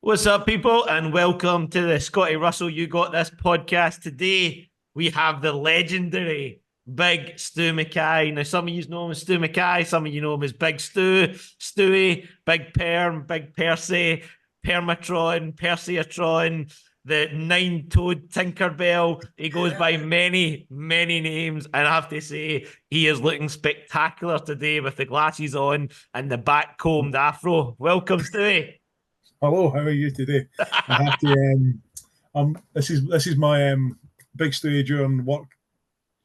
What's up, people, and welcome to the Scotty Russell You Got This podcast. Today, we have the legendary Big Stu Mackay. Now, some of you know him as Stu Mackay, some of you know him as Big Stu, Stewie, Big Perm, Big Percy, Permatron, Perseatron, the nine-toed Tinkerbell. He goes by many, many names, and I have to say, he is looking spectacular today with the glasses on and the back-combed afro. Welcome, Stewie. Hello, how are you today? I have to. This is my big studio during work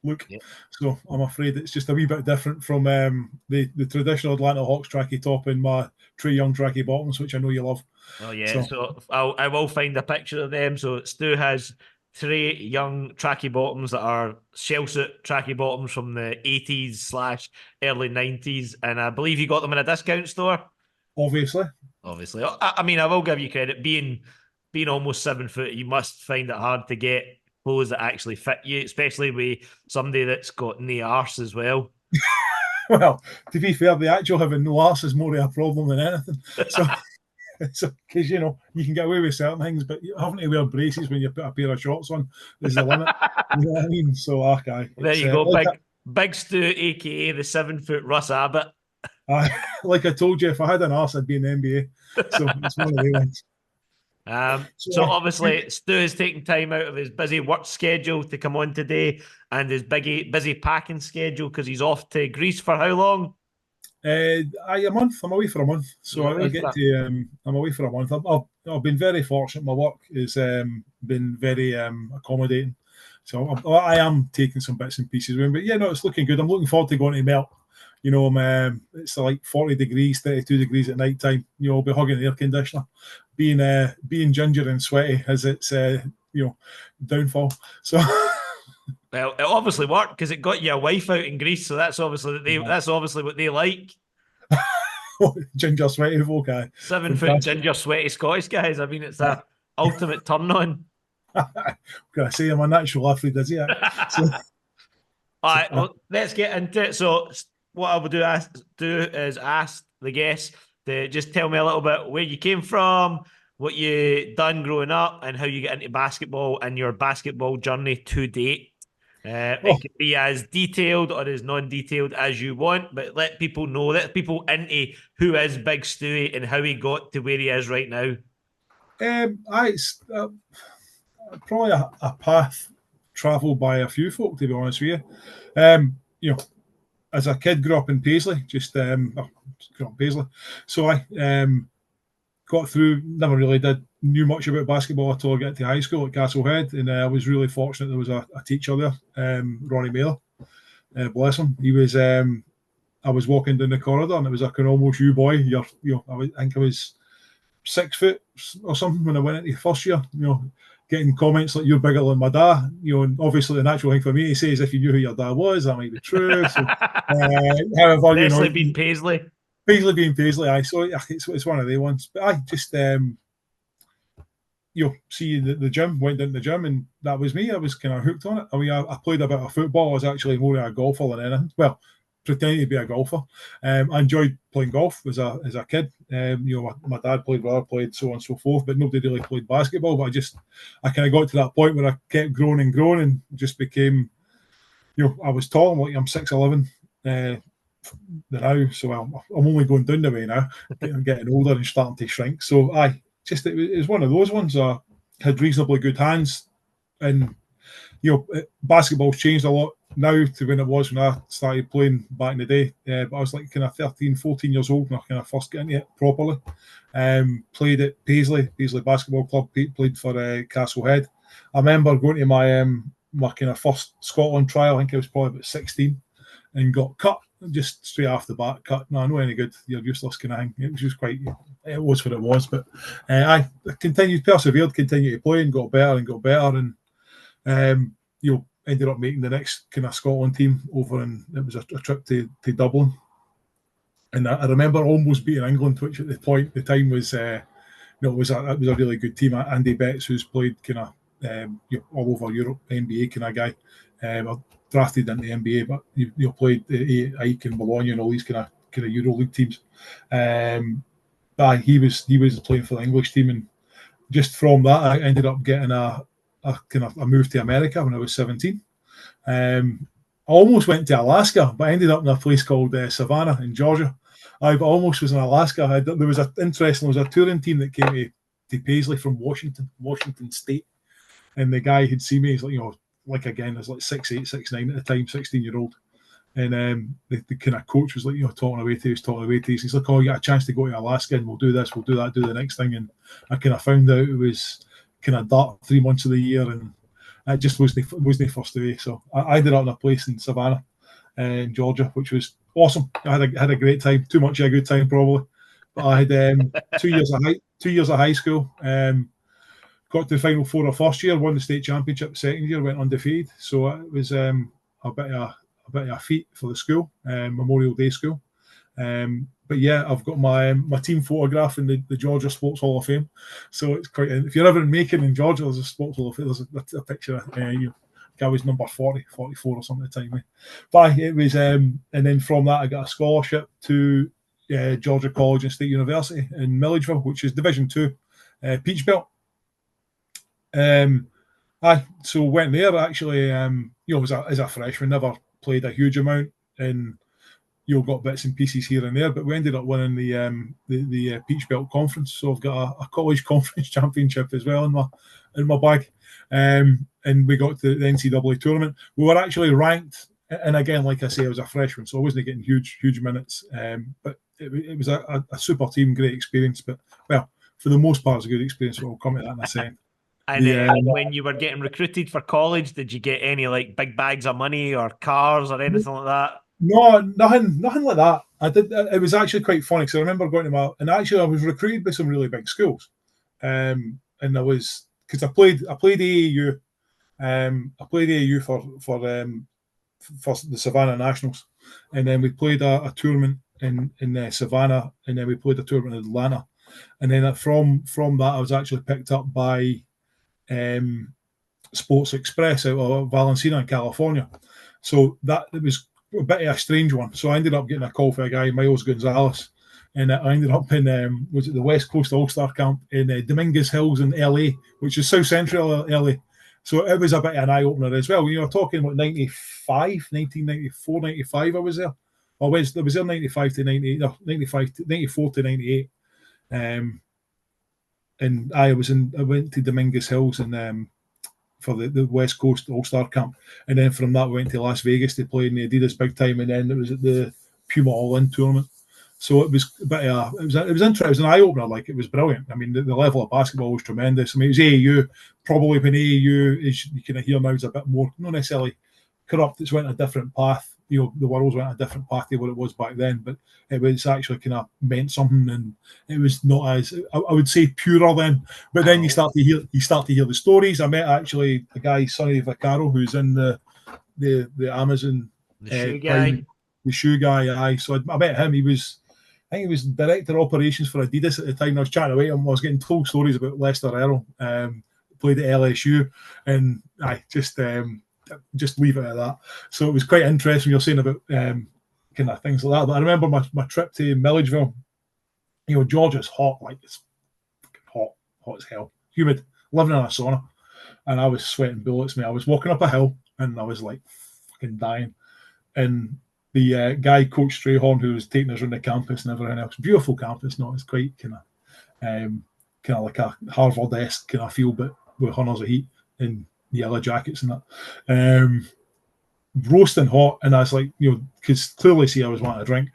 look, Yep. so I'm afraid it's just a wee bit different from the traditional Atlanta Hawks tracky top and my Trey Young tracky bottoms, which I know you love. Oh yeah, So so I will find a picture of them. So Stu has three young tracky bottoms that are shell suit tracky bottoms from the 80s slash early 90s, and I believe you got them in a discount store. obviously, Obviously, I mean, I will give you credit. Being almost 7 foot, you must find it hard to get clothes that actually fit you, especially with somebody that's got no arse as well. well, to be fair, the actual having no arse is more of a problem than anything. So. So, because you can get away with certain things, but having to wear braces when you put a pair of shorts on is the limit. You know what I mean? So, okay, There it's you go, like Big Stu, aka the 7 foot Russ Abbott. I like I told you, if I had an arse, I'd be in the NBA. So it's one of the ones. So So obviously Stu is taking time out of his busy work schedule to come on today and his busy packing schedule because he's off to Greece for how long? a month. I'm away for a month, You're so I away for get that. to. I'm away for a month. I've been very fortunate. My work has been very accommodating, so I am taking some bits and pieces with me. But yeah, no, it's looking good. I'm looking forward to going to melt. It's like 40 degrees, 32 degrees at night time. I'll be hugging the air conditioner, being ginger and sweaty as its downfall. So. Well, it obviously worked because it got you a wife out in Greece, so that's obviously what they like. Ginger sweaty folk, aye. 7 foot Fantastic. ginger sweaty Scottish guys. I mean, it's a ultimate turn on. Can I say I'm a natural athlete, is he? So, All so right, well, let's get into it. So, what I will do is ask the guests to just tell me a little bit where you came from, what you done growing up, and how you get into basketball and your basketball journey to date. oh, It could be as detailed or as non-detailed as you want, but let people into who is Big Stewie and how he got to where he is right now. it's probably a path travelled by a few folk, to be honest with you. As a kid, grew up in Paisley, grew up in Paisley. So I got through, never really knew much about basketball until I got to high school at Castlehead, and I was really fortunate there was a teacher there, Ronnie Miller, bless him. I was walking down the corridor and it was like an almost you boy. I think I was 6 foot or something when I went into first year. Getting comments like "you're bigger than my dad." And obviously the natural thing for me to say is if you knew who your dad was, that might be true. So, however, Especially being Paisley. Paisley being Paisley, so it's one of the ones. But I just see the gym, went into the gym, and that was me. I was kind of hooked on it. I mean, I played a bit of football. I was actually more of a golfer than anything. Well, pretending to be a golfer. I enjoyed playing golf as a kid. My dad played, brother played, so on and so forth, but nobody really played basketball. But I kind of got to that point where I kept growing and growing, and just became, I was tall. I'm 6'11". Now, so I'm only going down the way now. I'm getting older and starting to shrink. So it was one of those ones. I had reasonably good hands, and basketball's changed a lot now to when it was when I started playing back in the day. But I was like kind of 13, 14 years old when I kind of first got into it properly. Played at Paisley Basketball Club, played for Castlehead. I remember going to my kind of first Scotland trial, I think I was probably about 16, and got cut just straight off the bat. Cut, no, not any good. You're useless kind of thing. It was just it was what it was. But I persevered, continued to play, and got better and got better. And ended up making the next kind of Scotland team over, and it was a trip to Dublin. And I remember almost beating England, which at the time was, it was a really good team. Andy Betts, who's played kind of all over Europe, NBA kind of guy. I drafted into the NBA, but played Ike and Bologna and all these kind of EuroLeague teams. He was playing for the English team, and just from that, I ended up getting a move to America when I was 17. I almost went to Alaska, but I ended up in a place called Savannah in Georgia. I almost was in Alaska. There was a touring team that came to Paisley from Washington State, and the guy who'd seen me, he's like, like again, I was like 6'8", 6'9" at the time, 16-year-old. And the kind of coach was like, talking away to us. He's like, oh, you got a chance to go to Alaska and we'll do this, we'll do that, do the next thing. And I kind of found out it was kind of dark 3 months of the year, and it just wasn't first away. So I ended up in a place in Savannah, in Georgia, which was awesome. I had a great time. Too much of a good time, probably. But I had 2 years of high school. Got to the Final Four of first year, won the state championship. Second year, went undefeated. So it was a bit of a feat for the school, Memorial Day school. But yeah, I've got my team photograph in the Georgia Sports Hall of Fame. So it's quite. If you're ever in Macon in Georgia, there's a Sports Hall of Fame. There's a picture. I was number 40, 44 or something at the time. But it was, and then from that, I got a scholarship to Georgia College and State University in Milledgeville, which is Division 2, Peach Belt. So went there actually. As a freshman, never played a huge amount, and got bits and pieces here and there. But we ended up winning the Peach Belt Conference, so I've got a college conference championship as well in my bag. And we got to the NCAA tournament. We were actually ranked, and again, like I say, I was a freshman, so I wasn't getting huge minutes. But it was a super team, great experience. But well, for the most part, it's a good experience. But we'll come to that in a second. And when you were getting recruited for college, did you get any like big bags of money or cars or anything like that? No, nothing like that. I did. It was actually quite funny because I remember going to and actually I was recruited by some really big schools, and I was because I played AAU. I played AAU for the Savannah Nationals, and then we played a tournament in Savannah, and then we played a tournament in Atlanta, and then from that I was actually picked up by Sports Express out of Valencia in California. So that it was a bit of a strange one. So I ended up getting a call for a guy, Miles Gonzalez, and I ended up in was it the West Coast All-Star Camp in Dominguez Hills in LA, which is South Central LA. So it was a bit of an eye-opener as well. You're talking about 1994, 95 I was there. I was there 95 to 98, no, 94 to 98. And I went to Dominguez Hills and for the West Coast All-Star Camp. And then from that, we went to Las Vegas to play in the Adidas Big Time. And then it was at the Puma All-In tournament. So it was a bit of it was interesting. It was an eye-opener. Like, it was brilliant. I mean, the level of basketball was tremendous. I mean, it was AAU. Probably when AAU is, you can hear now, is a bit more, not necessarily corrupt. It's went a different path. The world's went a different path to what it was back then. But it was actually kind of meant something, and it was not as, I would say, purer then. But then you start to hear the stories. I met actually the guy Sonny Vaccaro, who's in the Amazon, the shoe guy. The shoe guy. Aye, so I met him. I think he was director of operations for Adidas at the time. I was chatting away him. I was getting told stories about Lester Earl, played at LSU, and I just leave it at that. So it was quite interesting. You're saying about kind of things like that. But I remember my trip to Milledgeville. Georgia's hot, like it's hot as hell, humid, living in a sauna, and I was sweating bullets. I was walking up a hill, and I was like fucking dying, and the guy, Coach Strayhorn, who was taking us around the campus and everything else. Beautiful campus, no, it's quite kind of like a Harvard-esque kind of feel, but with hunters of heat and yellow jackets and that. Roasting hot, and I was like, because clearly see I was wanting a drink.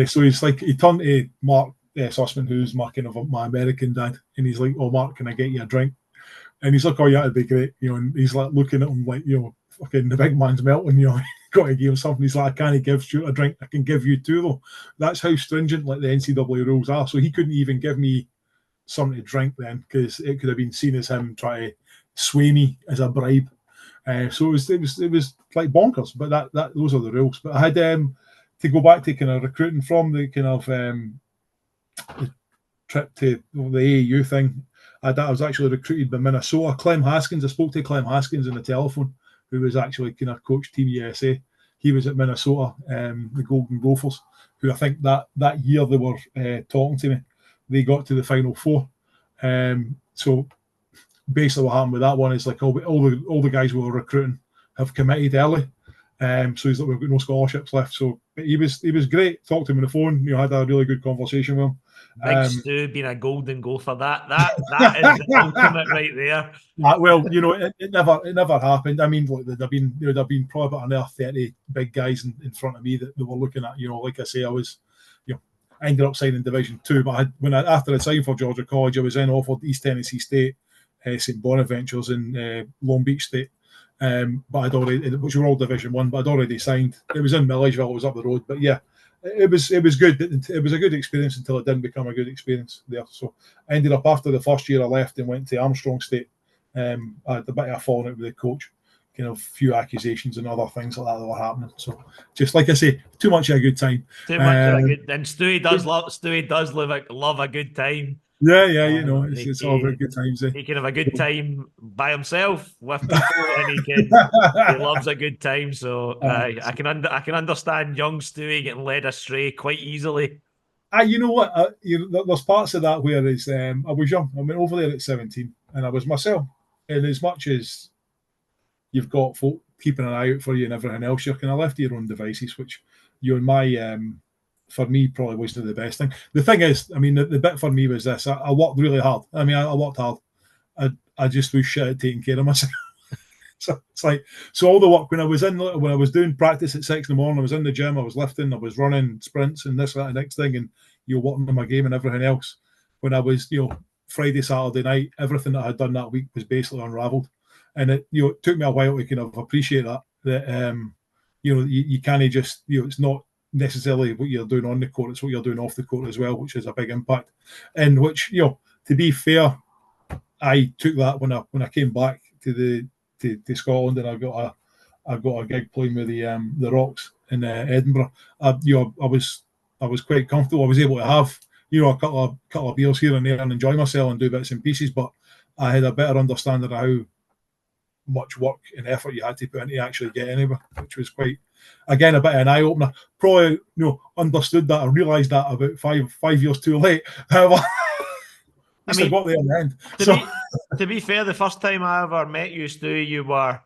So he turned to Mark Sussman, who's my American dad, and he's like, "Oh, Mark, can I get you a drink?" And he's like, "Oh yeah, it'd be great," and he's like looking at him like, fucking the big man's melting, got to give him something. He's like, "I can't give Stuart a drink. I can give you two though." That's how stringent like the NCAA rules are. So he couldn't even give me something to drink then, because it could have been seen as him trying to sway me as a bribe. So it was like bonkers. But that those are the rules. But I had to go back to kind of recruiting from the kind of the trip to the AAU thing. I was actually recruited by Minnesota. Clem Haskins. I spoke to Clem Haskins on the telephone, who was actually kind of coached Team USA. He was at Minnesota, the Golden Gophers, who I think that year they were talking to me. They got to the Final Four. So basically what happened with that one is like all the guys we were recruiting have committed early. So he's like, we've got no scholarships left. So he was great. Talked to him on the phone. Had a really good conversation with him. Big Stu being a golden gopher. That is the ultimate right there. Well, it never happened. I mean, like there'd been probably about another 30 big guys in front of me that they were looking at. Like I say, I ended up signing Division Two, but after I signed for Georgia College, I was then offered East Tennessee State, St Bonaventures, and Long Beach State. But which were all Division One, but I'd already signed. It was in Milledgeville, it was up the road, but yeah, it was good. It was a good experience until it didn't become a good experience there. So I ended up after the first year I left and went to Armstrong State. I had a bit of a falling out with the coach, a few accusations and other things like that were happening. So just like I say, too much of a good time. Too much of a good. And Stewie does love a good time. Yeah, it's all about good times. He can have a good time by himself with people, and he loves a good time. So I can understand young Stewie getting led astray quite easily. You know what? There's parts of that where I was young. I went over there at 17, and I was myself. And as much as you've got folk keeping an eye out for you and everything else, you're kind of left to your own devices, which for me, probably wasn't the best thing. The thing is, I mean, the bit for me was this: I worked really hard. I mean, I worked hard. I just was shit at taking care of myself. So it's like, all the work when I was doing practice at 6 in the morning, I was in the gym, I was lifting, I was running sprints and this, that, and next thing, and working on my game and everything else. When I was, Friday, Saturday night, everything that I had done that week was basically unravelled, and it took me a while to kind of appreciate that you can't just it's not necessarily what you're doing on the court, it's what you're doing off the court as well, which is a big impact. And which, to be fair, I took that when I came back to Scotland, and I got a gig playing with the Rocks in Edinburgh. I was quite comfortable. I was able to have a couple of beers here and there and enjoy myself and do bits and pieces, but I had a better understanding of how much work and effort you had to put into actually get anywhere, which was quite, again, a bit of an eye opener. Probably understood that. I realised that about five years too late. However, I got there in the end. To be fair, the first time I ever met you, Stu, you were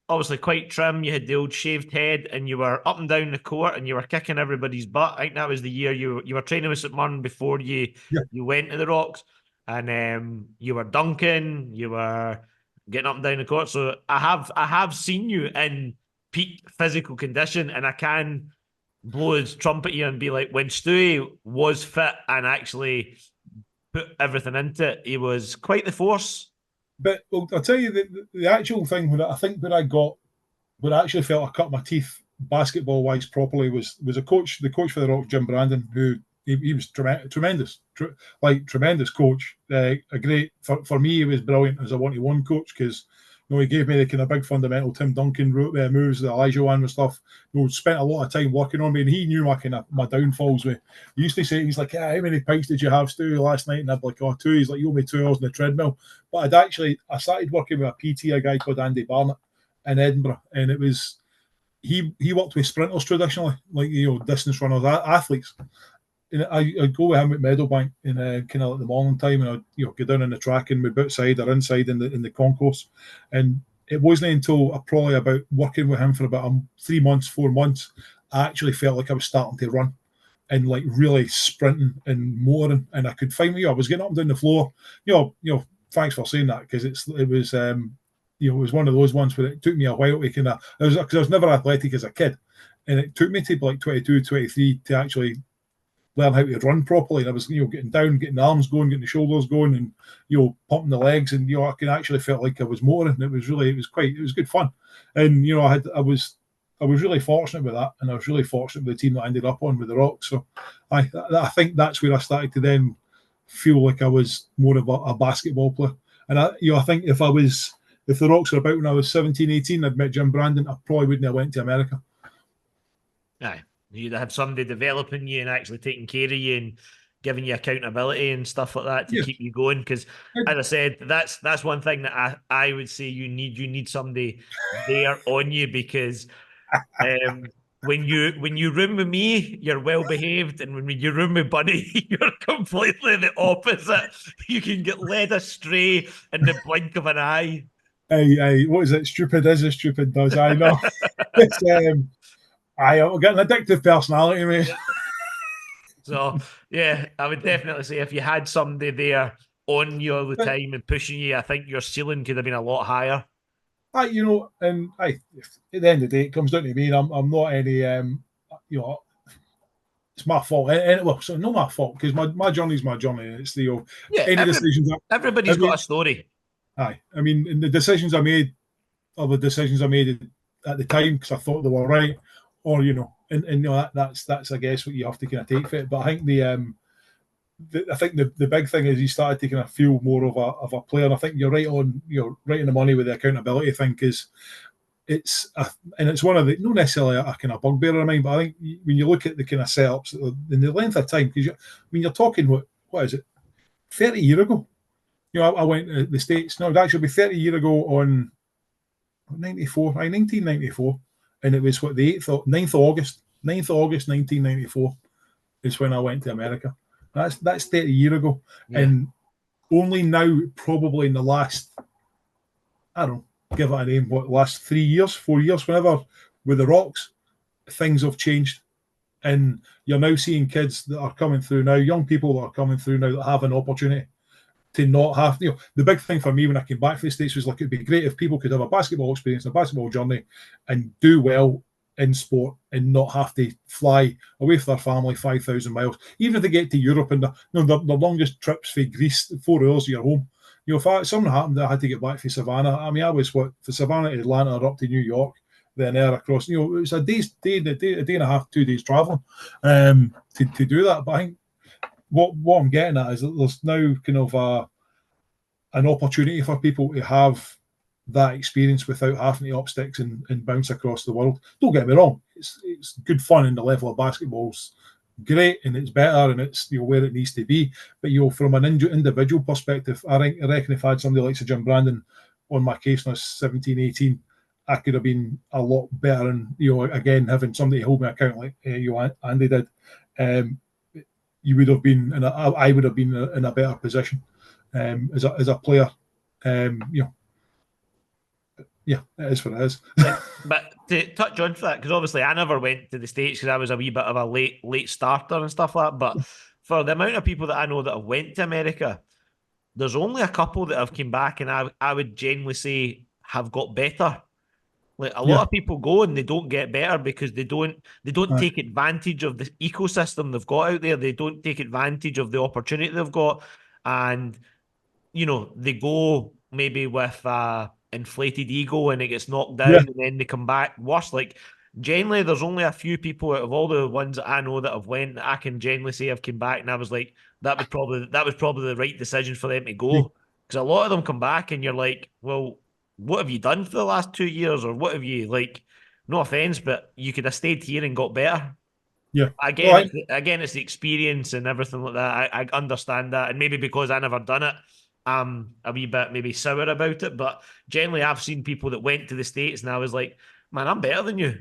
obviously quite trim. You had the old shaved head, and you were up and down the court, and you were kicking everybody's butt. I think that was the year you were training with St Mirren before you went to the Rocks, and you were dunking. You were getting up and down the court. So I have seen you in peak physical condition, and I can blow his trumpet here and be like, when Stewie was fit and actually put everything into it, he was quite the force. But I'll tell you, the actual thing when I actually felt I cut my teeth basketball wise properly was the coach for the Rock, Jim Brandon, who he was tremendous coach. A great for me, he was brilliant as a 1-to-1 coach, because he gave me the kind of big fundamental Tim Duncan moves, the Elijah one and stuff. Spent a lot of time working on me, and he knew my downfalls. He used to say, he's like, how many pints did you have, Stu, last night? And I'd be like, 2. He's like, you owe me 2 hours on the treadmill. But I started working with a PT, a guy called Andy Barnett in Edinburgh, and it was he worked with sprinters traditionally, like distance runners, athletes. And I'd go with him at Meadowbank in kind of like the morning time, and I'd go down on the track and we'd be outside or inside in the concourse. And it wasn't until probably about working with him for about 3 months, 4 months, I actually felt like I was starting to run and like really sprinting and motoring, and I could find me. I was getting up and down the floor. Thanks for saying that, because it was one of those ones where it took me a while to kind of, because I was never athletic as a kid, and it took me to like 22, 23 to actually learn how to run properly. And I was, getting down, getting the arms going, getting the shoulders going, and pumping the legs, and I can actually felt like I was motoring. It was good fun, and I was really fortunate with that, and I was really fortunate with the team that I ended up on with the Rocks. So I think that's where I started to then feel like I was more of a basketball player. And I think if the Rocks were about when I was 17, 18, I'd met Jim Brandon, I probably wouldn't have went to America. Aye. You'd have somebody developing you and actually taking care of you and giving you accountability and stuff like that to keep you going. Because, as I said, that's one thing that I would say you need somebody there on you, because when you room with me, you're well behaved, and when you room with Bunny, you're completely the opposite. You can get led astray in the blink of an eye. What is it? Stupid is as stupid does. I know. It's I get an addictive personality, mate. So yeah, I would definitely say if you had somebody there on you all the But time and pushing you, I think your ceiling could have been a lot higher. and at the end of the day, it comes down to me. And I'm not any you know, it's my fault. Well, so not my fault because my journey's my journey. It's Yeah, any decisions. I everybody's got mean, a story. I mean, and the decisions I made are the decisions I made at the time because I thought they were right, or and that's I guess what you have to kind of take for it. But I think I think the big thing is he started to kind of feel more of a player. And I think you're right on, right in the money with the accountability thing because and it's one of the not necessarily a kind of bugbear of mine, but I think when you look at the kind of setups in the length of time, because you're talking what is it, 30 years ago? I went to the States. No, it would actually be 30 years ago on 1994, and it was what the 9th of August 1994 is when I went to America. That's 30 years ago, Yeah. and only now, probably in the last, I don't know, give it a name, last 3 years, 4 years, whenever, with the Rocks, things have changed. And you're now seeing kids that are coming through now, young people that are coming through now that have an opportunity to not have, the big thing for me when I came back from the States was like, it'd be great if people could have a basketball experience, a basketball journey, and do well in sport and not have to fly away from their family 5,000 miles. Even if they get to Europe and the longest trips for Greece, 4 hours of your home. If something happened that I had to get back from Savannah, I mean, I was for Savannah to Atlanta or up to New York, then there across, it was a day and a half, 2 days traveling to do that. But I think what I'm getting at is that there's now kind of an opportunity for people to have that experience without having to up sticks and bounce across the world. Don't get me wrong, it's good fun, and the level of basketball's great and it's better and it's where it needs to be. But from an individual perspective, I reckon if I had somebody like Sir Jim Brandon on my case when I was 17, 18, I could have been a lot better. And again, having somebody hold me account like Andy did, you would have been, and I would have been in a better position as a player. Yeah, it is what it is. But to touch on that, because obviously I never went to the States because I was a wee bit of a late starter and stuff like that. But for the amount of people that I know that have went to America, there's only a couple that have come back, and I would genuinely say have got better. Like a lot Yeah, of people go and they don't get better because they don't aye, take advantage of the ecosystem they've got out there. They don't take advantage of the opportunity they've got, and they go maybe with a inflated ego and it gets knocked down yeah, and then they come back worse. Like generally there's only a few people out of all the ones that I know that have went that I can genuinely say have come back and I was like, that was probably the right decision for them to yeah, go. Because a lot of them come back and you're like, well, what have you done for the last 2 years? Or what have you like, no offense, but you could have stayed here and got better. yeah. Well, Again, it's the experience and everything like that. I understand that, and maybe because I never done it, I'm a wee bit maybe sour about it. But generally, I've seen people that went to the States, and I was like, man, I'm better than you.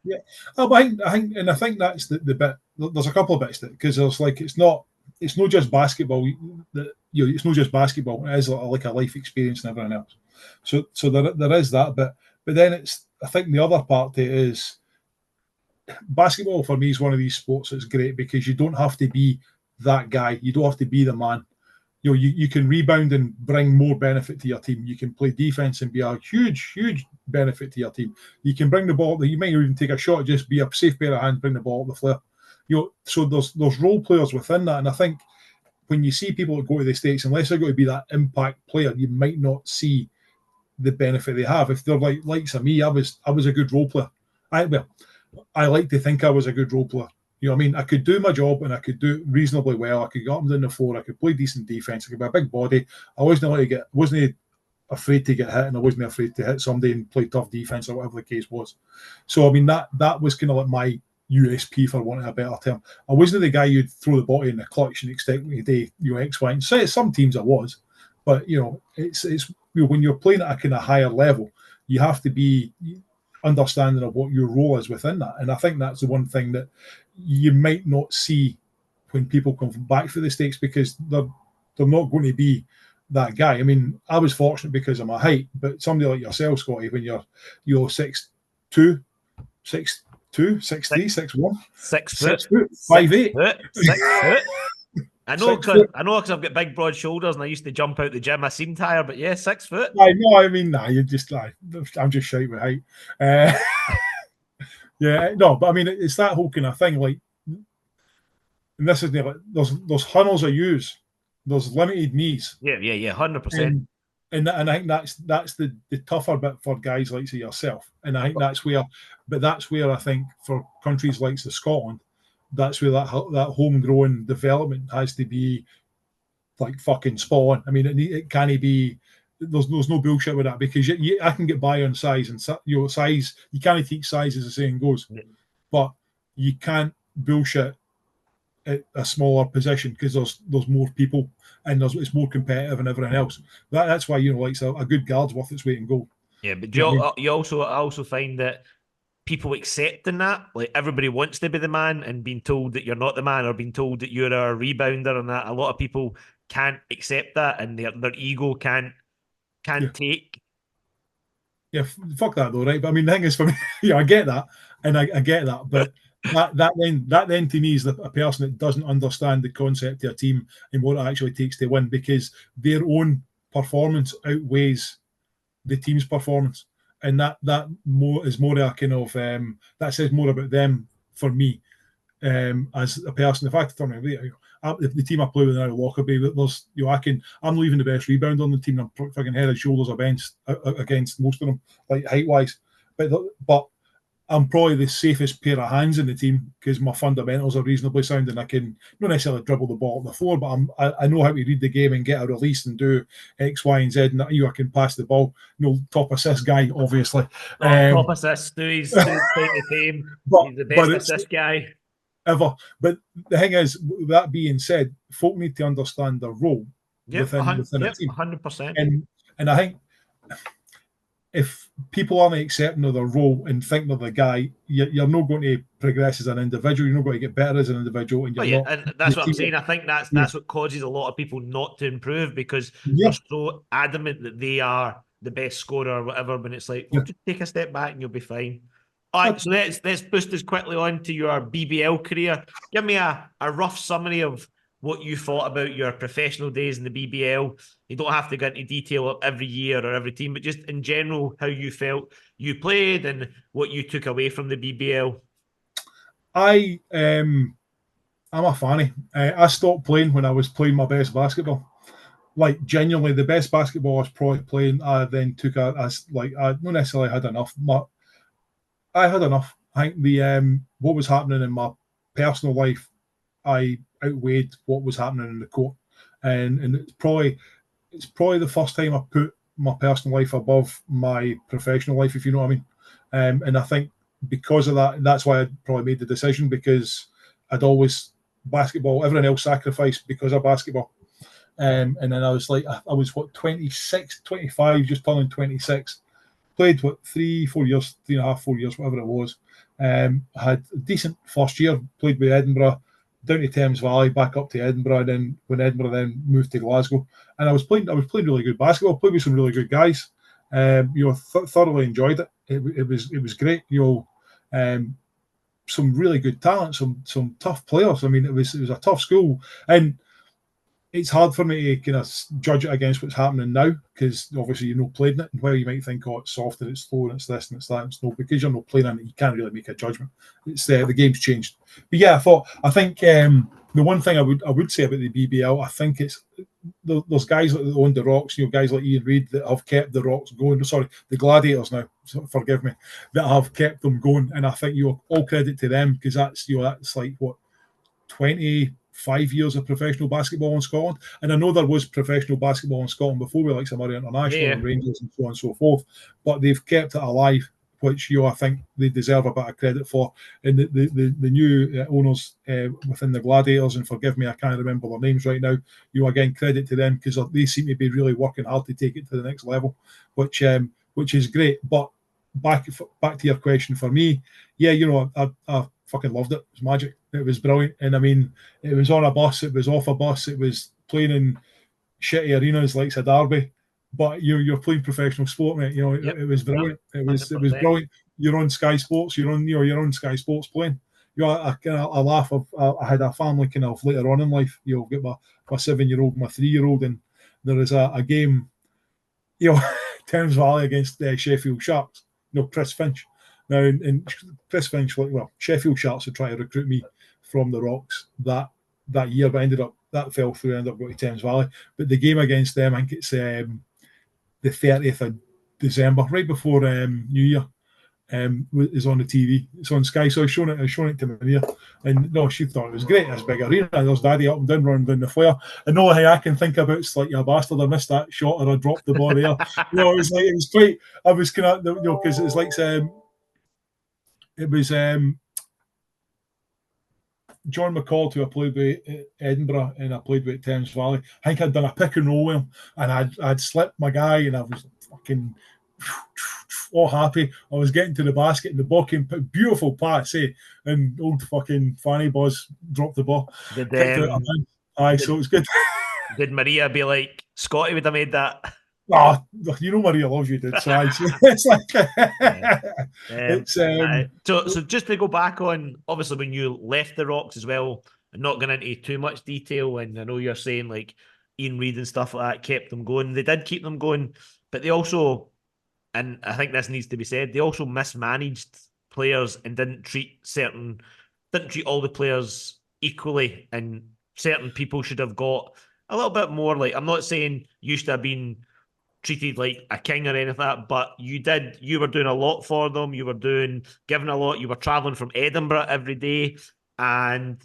yeah. Oh, but I think that's the bit. There's a couple of bits because there's like it's not just basketball. That it's not just basketball. It is like a life experience and everything else. So there is that, but then I think the other part to it is basketball for me is one of these sports that's great because you don't have to be that guy. You don't have to be the man. You can rebound and bring more benefit to your team. You can play defense and be a huge benefit to your team. You can bring the ball. You might even take a shot, just be a safe pair of hands, bring the ball up the flare. So there's role players within that, and I think when you see people that go to the States, unless they're going to be that impact player, you might not see the benefit they have. If they're likes of me, I was a good role player. I like to think I was a good role player. You know what I mean? I could do my job and I could do it reasonably well. I could get up and down the floor. I could play decent defense. I could be a big body. I wasn't afraid to get hit, and I wasn't afraid to hit somebody and play tough defense or whatever the case was. So I mean that was kind of like my USP, for wanting a better term. I wasn't the guy you'd throw the body in the clutch and expect me to do X, Y, and Z. Some teams I was, but it's when you're playing at a kind of higher level, you have to be. understanding of what your role is within that. And I think that's the one thing that you might not see when people come back for the States, because they're not going to be that guy. I mean, I was fortunate because of my height, but somebody like yourself, Scotty, when you're 6'2", 6'2", 6'3", 6'1", 6 foot, 6'5", six 5'8". foot, 6 foot. I know 6 because foot. I've got big broad shoulders and I used to jump out the gym. I seemed higher, but yeah, 6 foot. I know. I mean, nah, you're just like, I'm just shite with height. Uh, yeah, no, but I mean, it's that whole kind of thing. Like, and this is like, there's hunnels of use, there's limited knees, Yeah, 100%. and I think that's the tougher bit for guys like yourself. And I think that's where I think for countries like Scotland, that's where that homegrown development has to be like fucking spot on. I mean, it can't be. There's no bullshit with that, because I can get by on size, and size, you can't teach size, as the saying goes, Yeah. but you can't bullshit at a smaller position, because there's more people, and it's more competitive and everything else. That's why, like, a good guard's worth its weight in gold. Yeah, but You know what I mean? you also find that people accepting that, like everybody wants to be the man, and being told that you're not the man, or being told that you're a rebounder, and that a lot of people can't accept that, and their ego can't Yeah. take. Yeah, fuck that though, right? But I mean, the thing is, for me, I get that, and I get that, but that then to me is a person that doesn't understand the concept of a team and what it actually takes to win, because their own performance outweighs the team's performance, and that more is more a kind of that says more about them for me, as a person. The fact that the team I play with now, Lockerbie, there's I'm leaving the best rebounder on the team. I'm fucking head and shoulders against most of them, like height wise, but I'm probably the safest pair of hands in the team, because my fundamentals are reasonably sound, and I can not necessarily dribble the ball on the floor, but I know how to read the game and get a release and do X, Y, and Z, and I can pass the ball. Top assist guy, obviously. Top assist, Stu's playing the team. He's the best assist guy ever. But the thing is, with that being said, folk need to understand their role within a team. 100%. And I think if people aren't accepting of their role and think they're the guy, you're not going to progress as an individual. You're not going to get better as an individual, and and that's what I'm saying. I think that's what causes a lot of people not to improve, because they're so adamant that they are the best scorer or whatever. When it's like, well, just take a step back and you'll be fine. All right, so let's boost us quickly on to your BBL career. Give me a rough summary of what you thought about your professional days in the BBL. You don't have to go into detail of every year or every team, but just in general, how you felt you played and what you took away from the BBL. I'm a fanny. I stopped playing when I was playing my best basketball. Like, genuinely, the best basketball I was probably playing, I then took I not necessarily had enough. I had enough. I think what was happening in my personal life, I outweighed what was happening in the court, and it's probably the first time I put my personal life above my professional life, if you know what I mean. And I think because of that, that's why I probably made the decision, because I'd always basketball, everyone else sacrificed because of basketball. And then I was like, I was 26, 25, just turning 26. Played 3-4 years, 3.5, 4 years, whatever it was. I had a decent first year. Played with Edinburgh, down to Thames Valley, back up to Edinburgh, and then when Edinburgh then moved to Glasgow, and I was playing really good basketball. Played with some really good guys. Thoroughly enjoyed it. It was great. Some really good talent, some tough players. I mean, it was a tough school, and it's hard for me to kind of judge it against what's happening now, because obviously you're not playing it, and while you might think, oh, it's soft and it's slow and it's this and it's that, it's no, because you're not playing it, you can't really make a judgment. It's the game's changed. But yeah, I think the one thing I would say about the BBL, I think it's those guys that own the Rocks, guys like Ian Reid that have kept the Rocks going. Sorry, the Gladiators now, so forgive me, that have kept them going, and I think all credit to them, because that's like what 25 years of professional basketball in Scotland. And I know there was professional basketball in Scotland before, with like Murray International and Rangers and so on and so forth, but they've kept it alive, which I think they deserve a bit of credit for. And the new owners within the Gladiators, and forgive me, I can't remember their names right now, again, credit to them, because they seem to be really working hard to take it to the next level, which is great. But back to your question, for me, yeah, I fucking loved it. It was magic. It was brilliant. And I mean, it was on a bus, it was off a bus, it was playing in shitty arenas like a derby, but you're playing professional sport, mate. Yep. It was brilliant. Yep. It was 100%. brilliant. You're on Sky Sports. You're on Sky Sports playing. I laugh. I had a family kind of later on in life. Get my 7-year-old, my 3-year-old, and there is a game, Thames Valley against Sheffield Sharks. Chris Finch. Now, and Chris Finch, Sheffield Sharks would try to recruit me from the Rocks that year, but that fell through. Ended up going to Thames Valley. But the game against them, I think it's the 30th of December, right before New Year. Is on the TV. It's on Sky, so I was showing it to Maria, and no, she thought it was great. This big arena, there's Daddy up and down, running down the flare, and the only thing I can think about is like, you bastard, I missed that shot, or I dropped the ball there. It was quite. I was kind of, because it's like it was John McCall, who I played with at Edinburgh and I played with at Thames Valley. I think I'd done a pick and roll with him, and I'd slipped my guy, and I was fucking all happy. I was getting to the basket, and the ball came, beautiful pass, and old fucking Fanny Buzz dropped the ball. Did, so it was good. Did Maria be like, Scotty would have made that? Oh, Maria loves you, dude. So it's like, so just to go back on, obviously when you left the Rocks as well, and not going into too much detail, and I know you're saying like Ian Reid and stuff like that kept them going. They did keep them going, but they also, and I think this needs to be said, they also mismanaged players and didn't treat all the players equally, and certain people should have got a little bit more. Like, I'm not saying you should have been treated like a king or anything like that, but you were doing a lot for them. You were giving a lot. You were traveling from Edinburgh every day, and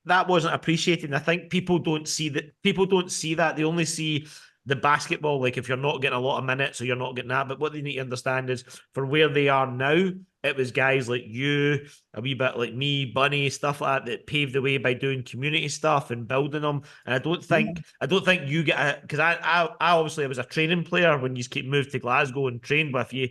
that wasn't appreciated. And I think people don't see that. They only see the basketball, like if you're not getting a lot of minutes or you're not getting that. But what they need to understand is, for where they are now, it was guys like you, a wee bit like me, Bunny, stuff like that paved the way by doing community stuff and building them. And I don't think you get because I obviously was a training player when you moved to Glasgow and trained with you.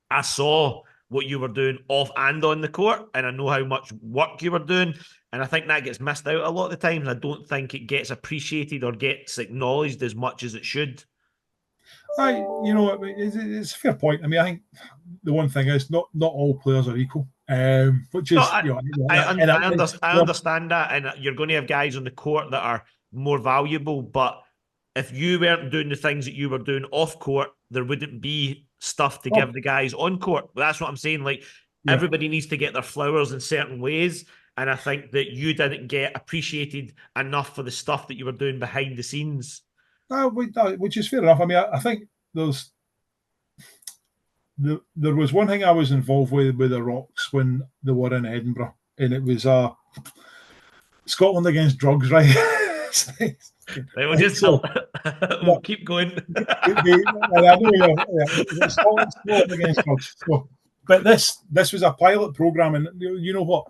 I saw what you were doing off and on the court, and I know how much work you were doing. And I think that gets missed out a lot of the times. I don't think it gets appreciated or gets acknowledged as much as it should. It's a fair point. I mean, I think the one thing is not all players are equal, which is I understand that, and you're going to have guys on the court that are more valuable. But if you weren't doing the things that you were doing off court, there wouldn't be stuff to give the guys on court. That's what I'm saying. Like, everybody needs to get their flowers in certain ways. And I think that you didn't get appreciated enough for the stuff that you were doing behind the scenes. Which is fair enough. I mean, I think there was one thing I was involved with the Rocks when they were in Edinburgh, and it was Scotland against drugs, right? We'll keep going. Scotland against drugs. But this was a pilot program, and you know what?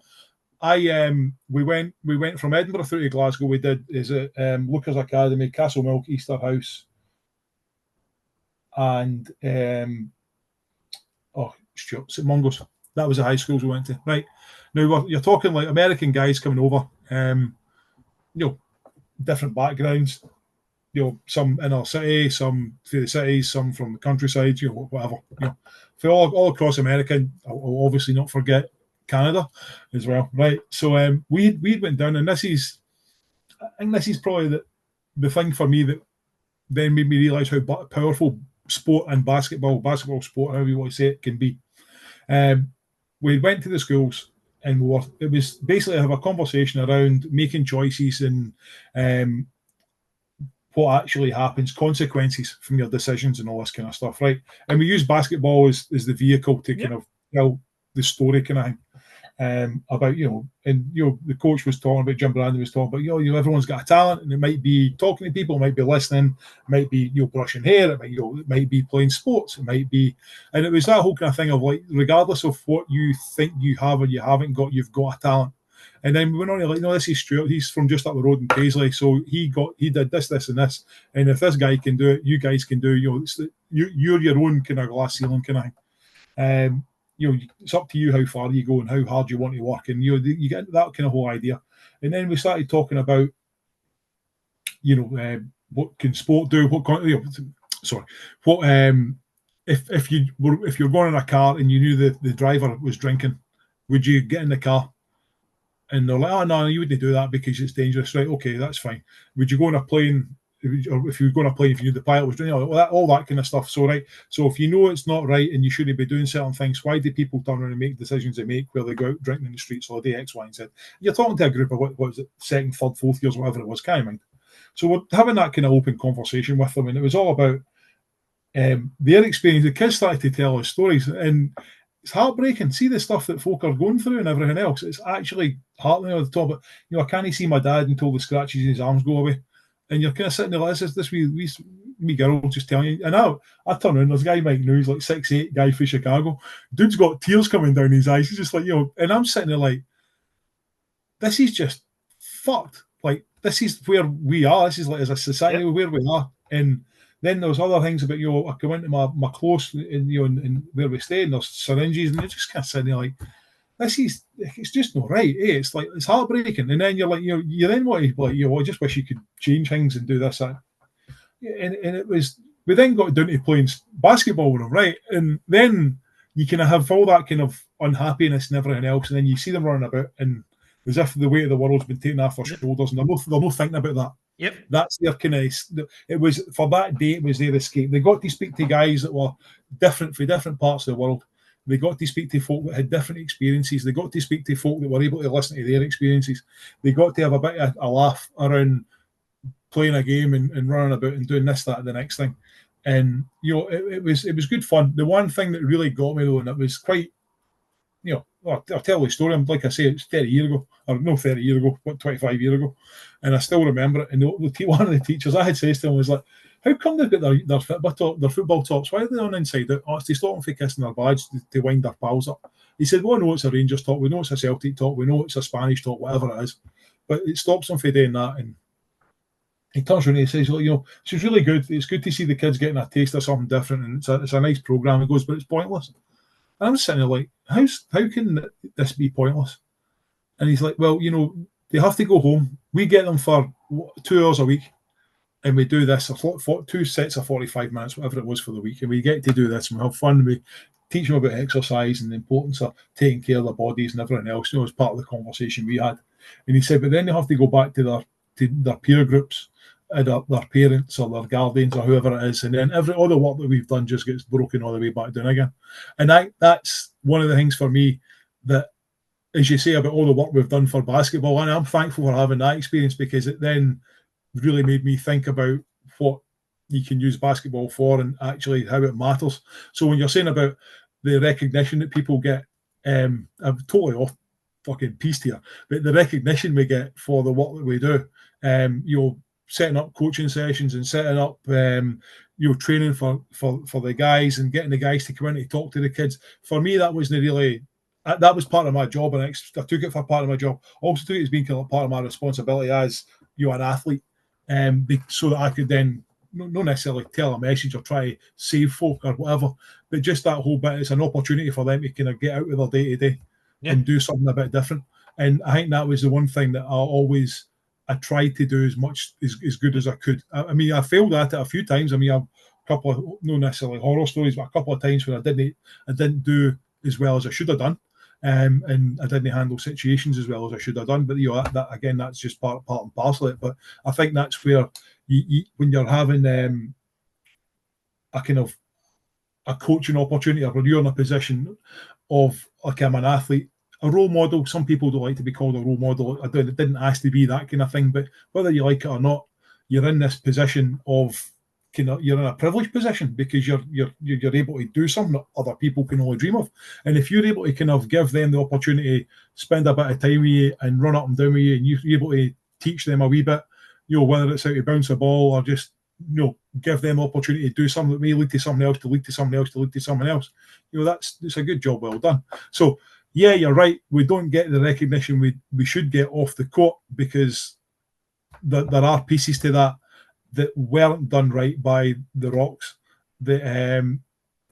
We went from Edinburgh through to Glasgow. We did Lucas Academy, Castlemilk, Easter House, and St Mungo's. That was the high schools we went to. Right now, you're talking like American guys coming over. Different backgrounds. Some in our city, some through the cities, some from the countryside. Whatever. For all across America. I'll obviously not forget Canada as well, right? So we went down, and I think this is probably the thing for me that then made me realise how powerful sport and basketball sport, however you want to say it, can be. We went to the schools, and it was basically have a conversation around making choices and what actually happens, consequences from your decisions and all this kind of stuff, right? And we use basketball as the vehicle to kind of tell the story kind of thing. About the coach was talking about, Jim Brandon was talking about everyone's got a talent, and it might be talking to people, it might be listening, it might be brushing hair, it might be playing sports, it might be, and it was that whole kind of thing of like, regardless of what you think you have or you haven't got, you've got a talent. And then we went on to like, this is Stuart, he's from just up the road in Paisley, so he did this and this, and if this guy can do it, you guys can do. You're your own kind of glass ceiling kind of thing. It's up to you how far you go and how hard you want to work, and you get that kind of whole idea. And then we started talking about, what can sport do? What if you're going in a car and you knew the driver was drinking, would you get in the car? And they're like, oh no, you wouldn't do that because it's dangerous, right? Okay, that's fine. Would you go on a plane? Or if you go on a plane, if you knew the pilot was doing all that kind of stuff. So right, so if you know it's not right and you shouldn't be doing certain things, why do people turn around and make decisions they make where they go out drinking in the streets all day, X, Y, and Z? You're talking to a group of what was it, second, third, fourth years, whatever it was, can't you mind? So we're having that kind of open conversation with them, and it was all about their experience. The kids started to tell us stories, and it's heartbreaking. See the stuff that folk are going through and everything else. It's actually heartening on the top. But I can't see my dad until the scratches in his arms go away. And you're kind of sitting there like, this wee girl just telling you. And I turn around, there's a guy Mike News, like 6'8" guy from Chicago. Dude's got tears coming down his eyes. He's just like, and I'm sitting there like, this is just fucked. Like, this is where we are. This is like as a society where we are. And then there's other things about, I come into my close and where we stay, and there's syringes, and you're just kind of sitting there like, it's just not right. It's like, it's heartbreaking. And then you're like, you then want to like, I just wish you could change things and do this, that. And it was, we then got down to playing basketball with them, right? And then you kind of have all that kind of unhappiness and everything else, and then you see them running about and as if the weight of the world's been taken off their shoulders, and they're not thinking about that. Yep. That's their kind of, it was, for that day, it was their escape. They got to speak to guys that were different from different parts of the world. They got to speak to folk that had different experiences. They got to speak to folk that were able to listen to their experiences. They got to have a bit of a laugh around playing a game and running about and doing this, that, and the next thing. And, it was good fun. The one thing that really got me, though, and it was quite, I'll tell the story. Like I say, it's 30 years ago, or no, 30 years ago, 25 years ago, and I still remember it. And one of the teachers I had says to him was like, "How come they've got their football tops? Why are they on inside out? Oh, it's to stop them from kissing their badge to wind their pals up." He said, "Well, I know it's a Rangers top, we know it's a Celtic top, we know it's a Spanish top, whatever it is, but it stops them from doing that." And he turns around and he says, "Well, it's really good. It's good to see the kids getting a taste of something different, and it's a nice program." He goes, "But it's pointless." And I'm sitting there like, how can this be pointless? And he's like, well, they have to go home. We get them for 2 hours a week, and we do this, 2 sets of 45 minutes, whatever it was for the week, and we get to do this, and we have fun. We teach them about exercise and the importance of taking care of their bodies and everything else, as part of the conversation we had. And he said, but then they have to go back to their peer groups, their parents or their guardians or whoever it is, and then all the work that we've done just gets broken all the way back down again. And that's one of the things for me that, as you say, about all the work we've done for basketball, and I'm thankful for having that experience, because it then really made me think about what you can use basketball for and actually how it matters. So when you're saying about the recognition that people get, I'm totally off fucking piste here, but the recognition we get for the work that we do, setting up coaching sessions and setting up training for the guys and getting the guys to come in and talk to the kids. For me, that wasn't really, that was part of my job, and I took it for part of my job. Also took it as being kind of part of my responsibility as an athlete, so that I could then not necessarily tell a message or try to save folk or whatever, but just that whole bit, it's an opportunity for them to kind of get out of their day to day and do something a bit different. And I think that was the one thing that I tried to do as good as I could. I mean, I failed at it a few times. I mean, I've a couple of, not necessarily horror stories, but a couple of times when I didn't do as well as I should have done, and I didn't handle situations as well as I should have done. But that again, that's just part and parcel of it. But I think that's where you when you're having a kind of a coaching opportunity, or when you're in a position of, like, I'm an athlete, a role model. Some people don't like to be called a role model. It didn't ask to be that kind of thing, but whether you like it or not, you're in this position of you're in a privileged position, because you're able to do something that other people can only dream of. And if you're able to kind of give them the opportunity, spend a bit of time with you and run up and down with you, and you're able to teach them a wee bit, whether it's how to bounce a ball or just give them opportunity to do something that may lead to something else, to lead to something else, to lead to someone else. It's a good job well done. So yeah, you're right. We don't get the recognition we should get off the court, because there are pieces to that weren't done right by the Rocks. That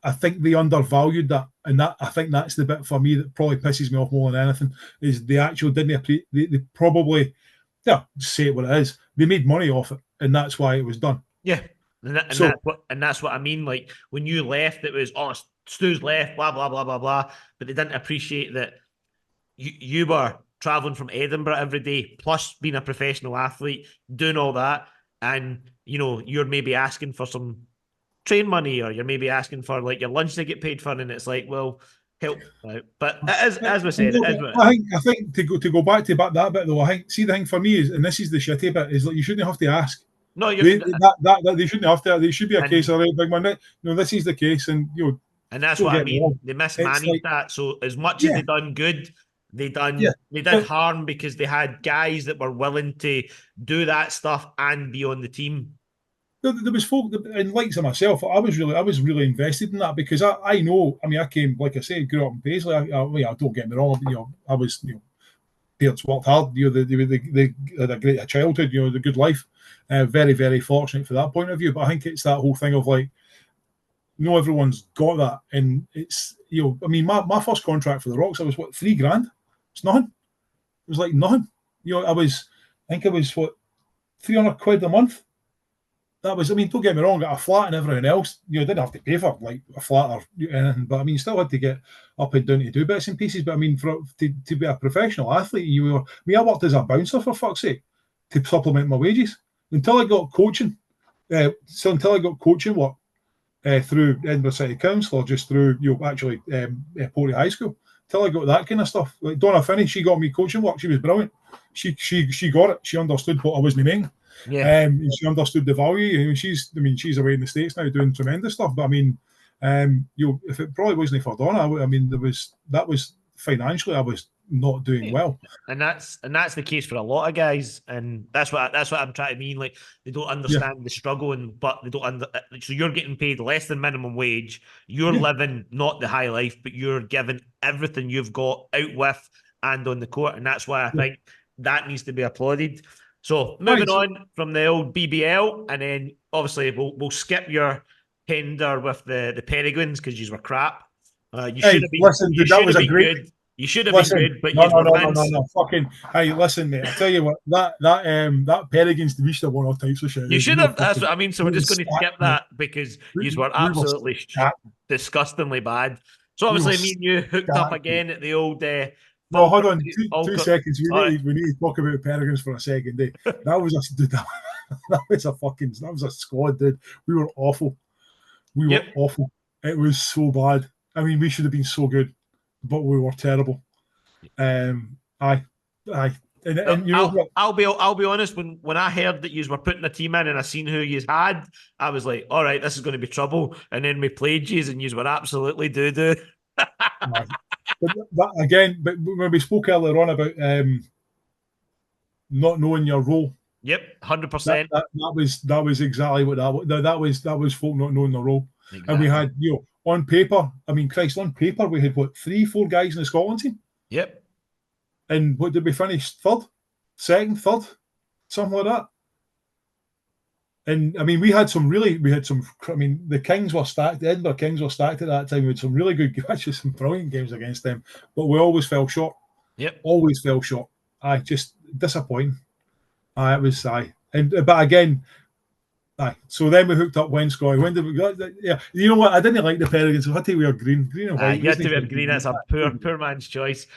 I think they undervalued that, and that I think that's the bit for me that probably pisses me off more than anything is the actual they probably say it what it is. They made money off it, and that's why it was done. Yeah, So and that's what I mean. Like when you left, it was Stu's left, blah blah blah blah blah. But they didn't appreciate that you were traveling from Edinburgh every day, plus being a professional athlete, doing all that, and you're maybe asking for some train money, or you're maybe asking for like your lunch to get paid for, and it's like, well, help out. But as we said, I think to go back to that bit though, I think see the thing for me is, and this is the shitty bit, is like you shouldn't have to ask. No, that they shouldn't have to. There should be a case of right, big man. No, this is the case, and and that's what I mean. They mismanaged that. So as much as they done good, they did harm because they had guys that were willing to do that stuff and be on the team. There was folk, and like to myself, I was really invested in that because I know. I mean, I came, like I say, grew up in Paisley. I don't get me wrong, but, I was, parents worked hard. They had a great childhood. The good life. Very, very fortunate for that point of view. But I think it's that whole thing of like, everyone's got that, and it's I mean, my first contract for the Rocks, I was what, $3,000? It's nothing. It was like nothing. I think it was what, £300 a month. That was, I mean, don't get me wrong, got a flat and everything else. Didn't have to pay for like a flat or anything, but I mean, still had to get up and down to do bits and pieces. But I mean, to be a professional athlete, I worked as a bouncer for fuck's sake to supplement my wages until I got coaching. Until I got coaching work through Edinburgh City Council or just through actually Porty High School. Till I got that kind of stuff. Like Donna Finney, she got me coaching work. She was brilliant. She got it. She understood what I was making. Yeah. She understood the value. She's away in the States now doing tremendous stuff. But I mean, if it probably wasn't for Donna, I mean, that was financially I was not doing well. And that's the case for a lot of guys, and that's what I'm trying to mean. Like they don't understand the struggle, but they don't so you're getting paid less than minimum wage. You're living not the high life, but you're giving everything you've got out with and on the court, and that's why I think that needs to be applauded. So moving on from the old BBL, and then obviously we'll skip your tender with the Peregrines because you were crap. You should have been. Listen, dude, that was a great. Good. You should have been good, but no. Fucking, hey, listen, mate. I tell you what, that Peregrines to reach the one off types of shit. You should have. That's what I mean. So we're just going to skip that because you were absolutely disgustingly bad. So obviously, me and you hooked up again at the old. No, hold on, two seconds. We need to talk about Peregrines for a second. That was a squad, dude. We were awful. We were awful. It was so bad. I mean, we should have been so good, but we were terrible. And I'll be honest. When I heard that you were putting a team in and I seen who you had, I was like, all right, this is going to be trouble. And then we played you, and you were absolutely doo-doo. But when we spoke earlier on about not knowing your role, 100%. That was exactly what that was folk not knowing their role. Exactly. And we had on paper. I mean, Christ, on paper we had 3-4 guys in the Scotland team. Yep. And what did we finish? Third, something like that. And I mean, we had some. I mean, the Kings were stacked. The Edinburgh Kings were stacked at that time. We had some really good, actually some brilliant games against them, but we always fell short. Yep, always fell short. Just disappointing. It was but again, so then we hooked up when Scotty. When did we go? Yeah, you know what? I didn't like the Peregrines. So I had to wear green and white. You had to wear green. That's a poor man's choice.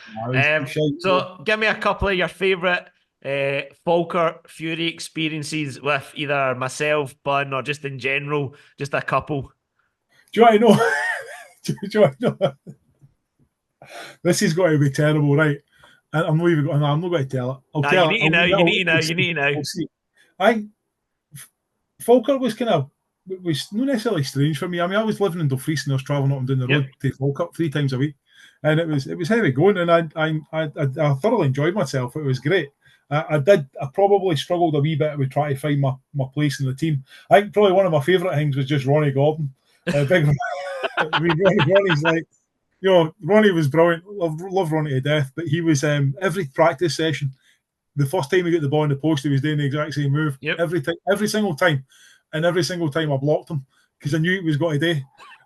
So give me a couple of your favourite Falkirk Fury experiences with either myself, Bun, or just in general, just a couple. Do you want to know? do you want to know? This is going to be terrible, right? I'm not going to tell it. I'll tell it. You need to know. We'll see. Falkirk was was not necessarily strange for me. I mean, I was living in Dumfries and I was travelling up and down the road to Falkirk 3 times a week, and it was heavy going, and I thoroughly enjoyed myself. It was great. I probably struggled a wee bit with trying to find my place in the team. I think probably one of my favourite things was just Ronnie Gordon. Big, I mean, Ronnie's like, Ronnie was brilliant. Love Ronnie to death. But he was every practice session, the first time he got the ball in the post, he was doing the exact same move. Yep. Every single time, and every single time I blocked him because I knew he was going to do.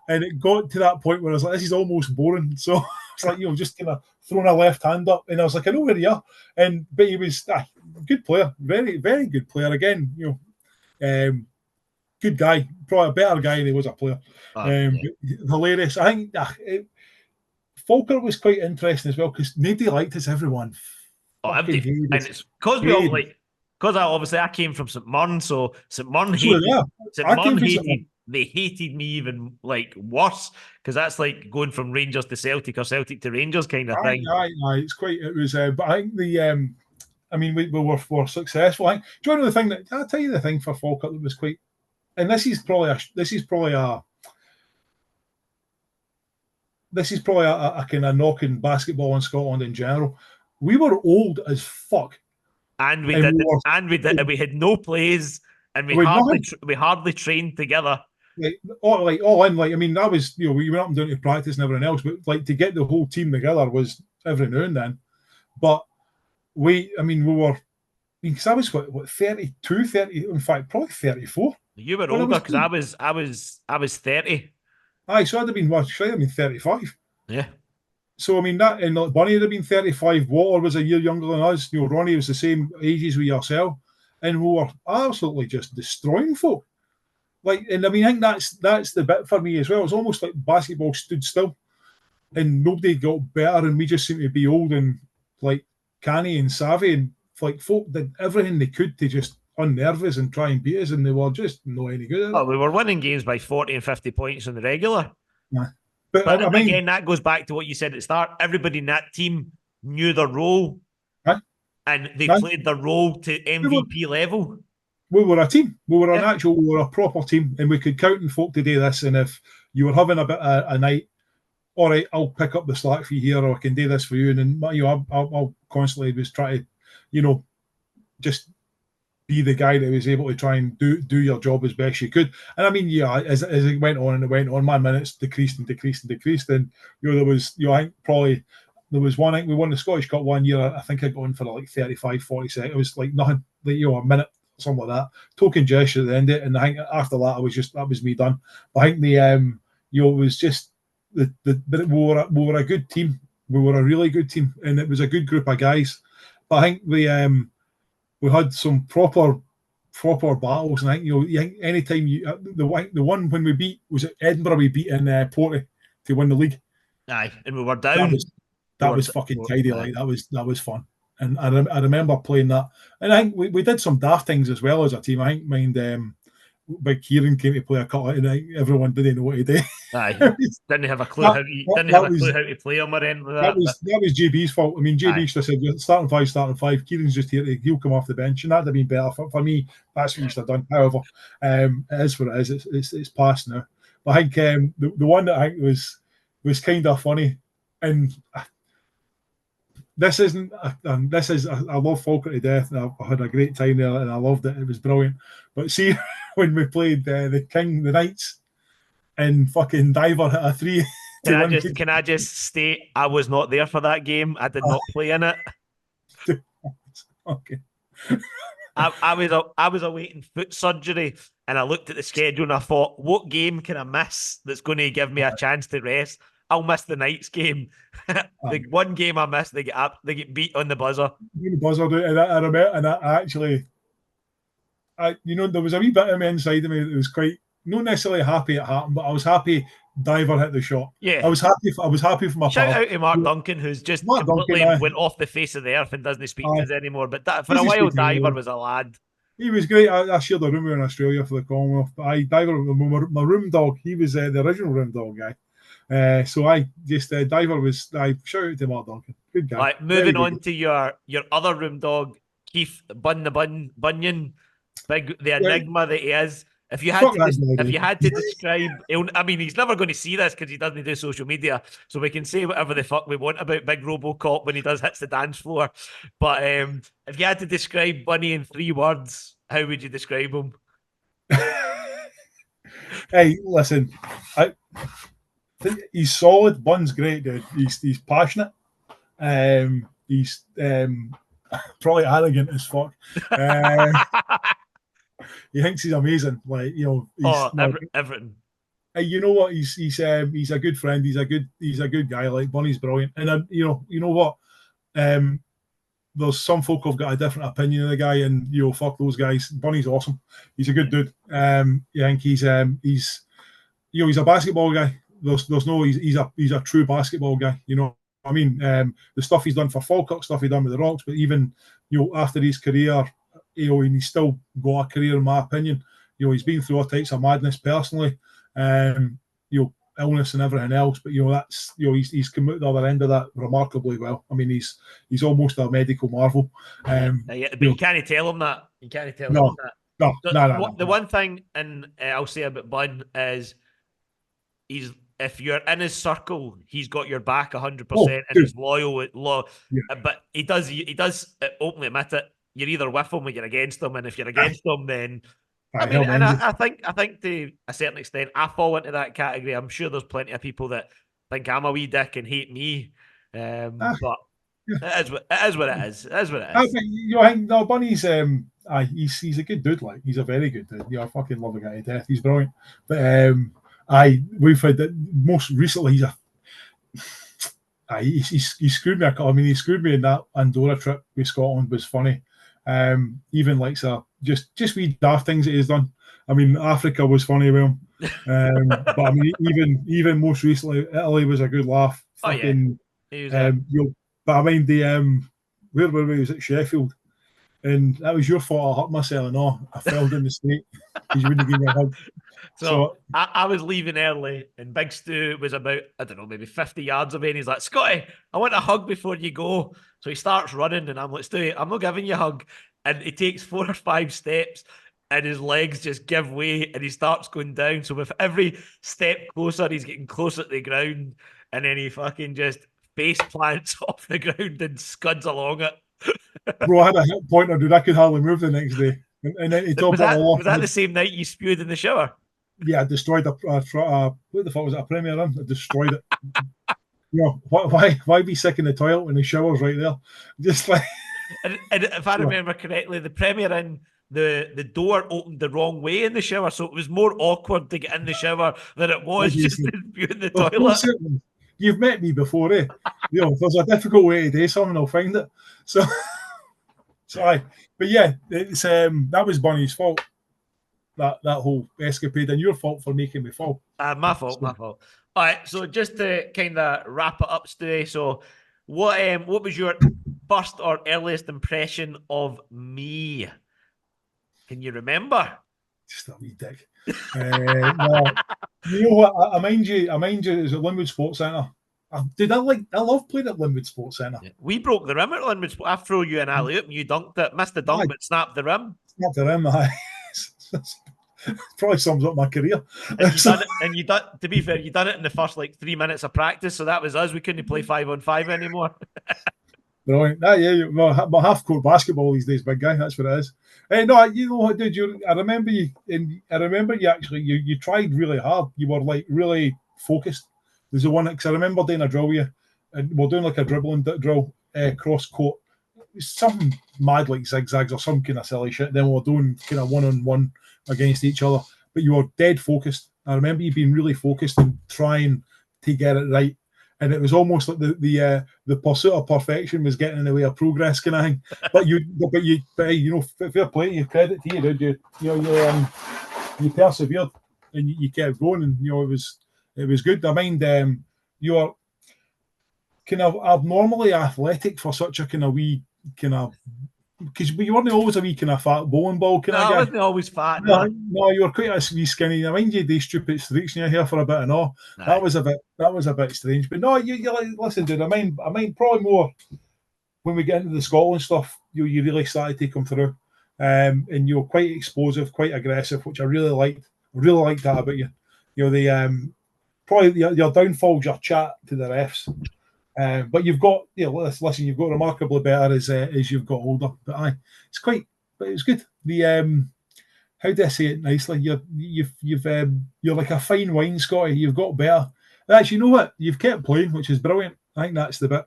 And it got to that point where I was like, this is almost boring. So it's like, just kind of throwing a left hand up. And I was like, I know where you are. But he was a good player, very, very good player. Again, good guy, probably a better guy than he was a player. Yeah. Hilarious. I think Falkirk was quite interesting as well because nobody liked us. Everyone fucking hated us. And it's because we all because I came from St. Mirren, so St. Mirren hated they hated me even like worse because that's like going from Rangers to Celtic or Celtic to Rangers kind of thing. It was, but I think we were successful. Do you know the thing that I'll tell you the thing for Falkirk that was quite, and this is probably a kind of knock in basketball in Scotland in general. We were old as fuck. And we we had no plays, and we hardly trained together. All in. That was, we went up and down to practice and everything else, but like to get the whole team together was every now and then. But we were, because I was what 32, 30, in fact, probably 34. You were older because I was 30. Aye, so I'd have been 35. Yeah. So that, and like Bunny would have been 35. Water was a year younger than us. Ronnie was the same age as we yourself, and we were absolutely just destroying folk. I think that's the bit for me as well. It's almost like basketball stood still, and nobody got better, and we just seemed to be old and like canny and savvy, and like folk did everything they could to just unnerve us and try and beat us, and they were just not any good at it. We were winning games by 40 and 50 points in the regular. Nah. But again, that goes back to what you said at the start. Everybody in that team knew their role, and they played their role to MVP level. We were a team. We were a proper team, and we could count on folk to do this. And if you were having a bit of a night, all right, I'll pick up the slack for you here, or I can do this for you. And then I'll constantly was trying to, just be the guy that was able to try and do your job as best you could. And as it went on, my minutes decreased. And there was, I think probably there was one, I think we won the Scottish Cup one year. I think I got in for like 35, 40 seconds. It was like nothing, a minute, something like that. Token gesture at the end of it. And I think after that, that was me done. But I think it was just but we were a good team. We were a really good team, and it was a good group of guys. But I think we had some proper battles, and I think anytime the one when we beat was at Edinburgh, we beat in Porty to win the league. Aye, and we were down. That was fucking tidy. That was fun, and I remember playing that. And I think we did some daft things as well as a team. I think Big Kieran came to play a couple, and everyone didn't know what to do. Aye, didn't have a clue how to play him or anything like that. That was JB's fault. JB should have said starting five. Kieran's just here. He'll come off the bench, and that'd have been better for me. That's what he should have done. However, it is what it is. It's past now. But I think the one that I think was kind of funny, and this isn't. I love Falkirk to death, and I had a great time there, and I loved it. It was brilliant. But see, when we played the Knights, and fucking Diver hit a three. Can I just state I was not there for that game? I did not play in it. Okay. I was awaiting foot surgery, and I looked at the schedule and I thought, what game can I miss that's going to give me a chance to rest? I'll miss the Knights game. The one game I missed, they get beat on the buzzer. And I remember, and I actually, there was a wee bit of me inside of me that was quite not necessarily happy it happened, but I was happy Diver hit the shot. Yeah, I was happy for my shout out to Mark Duncan, who's just completely went off the face of the earth and doesn't speak to us anymore. But for a while, Diver was a lad. He was great. I shared a room with him in Australia for the Commonwealth. But Diver, my room dog, he was the original room dog guy. So I just Diver was. I shout out to Mark Duncan, good guy. Right, moving on to your other room dog, Keith Bunyan, the enigma that he is. If you had to describe, he's never going to see this because he doesn't do social media, so we can say whatever the fuck we want about Big Robocop when he hits the dance floor. But if you had to describe Bunny in 3 words, how would you describe him? Hey, listen, he's solid. Bun's great, dude. He's passionate. He's probably arrogant as fuck. He thinks he's amazing. Everything. You know what? He's a good friend. He's a good guy. Like Bunny's brilliant, and you know what? Um, there's some folk who've got a different opinion of the guy, and fuck those guys. Bunny's awesome. He's a good dude. I think he's he's a basketball guy. There's no he's a true basketball guy. You know what I mean? The stuff he's done for Falkirk, stuff he done with the Rocks, but even after his career, and he's still got a career in my opinion. He's been through all types of madness personally. Illness and everything else, but that's he's come out the other end of that remarkably well. I mean, he's almost a medical marvel. But you can't tell him that. You can't tell no, him that. No. The one thing, and I'll say about Bun is if you're in his circle, he's got your back 100%, and he's loyal. Yeah. But he does openly admit it. You're either with him or you're against him, and if you're against him, then I think to a certain extent, I fall into that category. I'm sure there's plenty of people that think I'm a wee dick and hate me, but it is what it is. It is what it is. I think Bunny's he's a good dude. Like he's a very good dude. I fucking love the guy to death. He's brilliant. But we've had that most recently. He screwed me. I mean, he screwed me in that Andorra trip with Scotland was funny. Even like just wee daft things that he's done. I mean, Africa was funny with him. But I mean, even most recently, Italy was a good laugh. Fucking, but I mean, where were we? Was at Sheffield, and that was your fault. I hurt myself and all. I fell down the street because you wouldn't give me a hug. So I was leaving early, and Big Stu was about, I don't know, maybe 50 yards away, and he's like, Scotty, I want a hug before you go. So he starts running, and I'm like, Stu, I'm not giving you a hug. And he takes 4 or 5 steps, and his legs just give way, and he starts going down. So with every step closer, he's getting closer to the ground, and then he fucking just face plants off the ground and scuds along it. Bro, I had a hip pointer, dude. I could hardly move the next day. And then was that the same night you spewed in the shower? Yeah, I destroyed what the fuck was it? A Premier Inn? I destroyed it. Why be sick in the toilet when the shower's right there? Just like. And if I remember correctly, the Premier Inn, the door opened the wrong way in the shower, so it was more awkward to get in the shower than it was just to spew in the toilet. You've met me before, eh? If there's a difficult way to do something, I'll find it. So but yeah, it's that was Bunny's fault. That whole escapade, and your fault for making me fall. My fault. All right, so just to kind of wrap it up today. So, what was your first or earliest impression of me? Can you remember? Just a wee dick. No, you know what? I mind you. It was at Linwood Sports Centre. I love playing at Linwood Sports Centre. Yeah. We broke the rim at Linwood Sports. I threw you an alley-oop and you dunked it. Missed the dunk, but snapped the rim. Snapped the rim. Probably sums up my career. And you done. To be fair, you done it in the first 3 minutes of practice, so that was us. We couldn't play 5-on-5 anymore. Brilliant. Well, half-court basketball these days, big guy. That's what it is. No, you know what, dude? I remember you. I remember you actually. You tried really hard. You were really focused. There's the one because I remember doing a drill with you, and we're doing like a dribbling drill, cross court. Something mad like zigzags or some kind of silly shit. Then we're doing kind of 1-on-1 against each other. But you were dead focused. I remember you being really focused and trying to get it right. And it was almost like the pursuit of perfection was getting in the way of progress, kind of thing. But fair play, you credit to you, dude. You persevered and you kept going, and it was good. I mind you were kind of abnormally athletic for such a kind of wee kind of. Because you weren't always a wee kind of fat bowling ball kind of guy. I wasn't always fat. No, you were quite a wee skinny. I mind you, these stupid streaks in your hair for a bit and all. Nah. That was a bit strange. But no, you like, listen, dude. I mind probably more when we get into the Scotland stuff. You really started to come through, and you were quite explosive, quite aggressive, which I really liked. I really liked that about you. Probably your downfall's your chat to the refs. But you've got, listen, you've got remarkably better as you've got older. But it was good. How do I say it nicely? You're like a fine wine, Scotty. You've got better. Actually, you know what? You've kept playing, which is brilliant. I think that's the bit.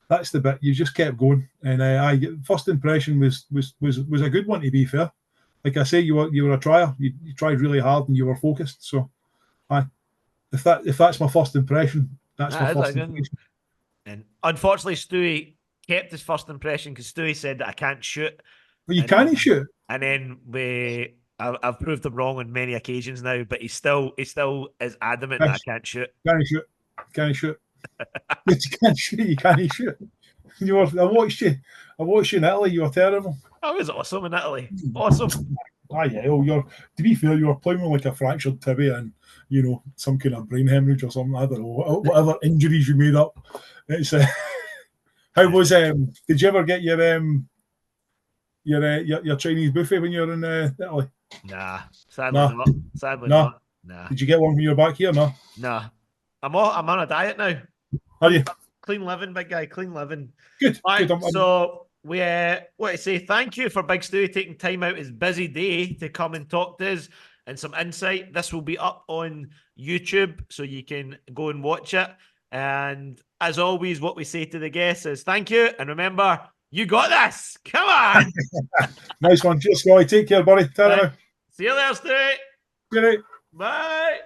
That's the bit. You just kept going, and first impression was a good one. To be fair, like I say, you were a trier. You tried really hard and you were focused. So Aye. If that's my first impression, that's my That is first a good one. impression. And unfortunately, Stewie kept his first impression because Stewie said that I can't shoot. Well, you And can't shoot. and then I've proved him wrong on many occasions now, but he still is adamant that I Yes, can't shoot. can't shoot. Can't shoot. You can't shoot. You can't shoot. I watched you. I watched you in Italy. You were terrible. I was awesome in Italy. Awesome. Ah, yeah. Oh, you're. To be fair, you were playing with like a fractured tibia and some kind of brain hemorrhage or something. I don't know whatever injuries you made up. It's how was Did you ever get your Chinese buffet when you were in Italy? Nah, sadly Nah, not. Sadly nah. not. Nah, Did you get one when you were back here? No. nah. I'm on a diet now. Are you? Clean living, big guy. Clean living. Good. Right. Good. So we want to say thank you for Big Stu taking time out his busy day to come and talk to us and some insight. This will be up on YouTube, so you can go and watch it. And as always, what we say to the guests is thank you, and remember, you got this. Come on. Nice one. Cheers, Scotty. Take care, buddy. Ta-ra. See you there, Stu. Good night. Bye.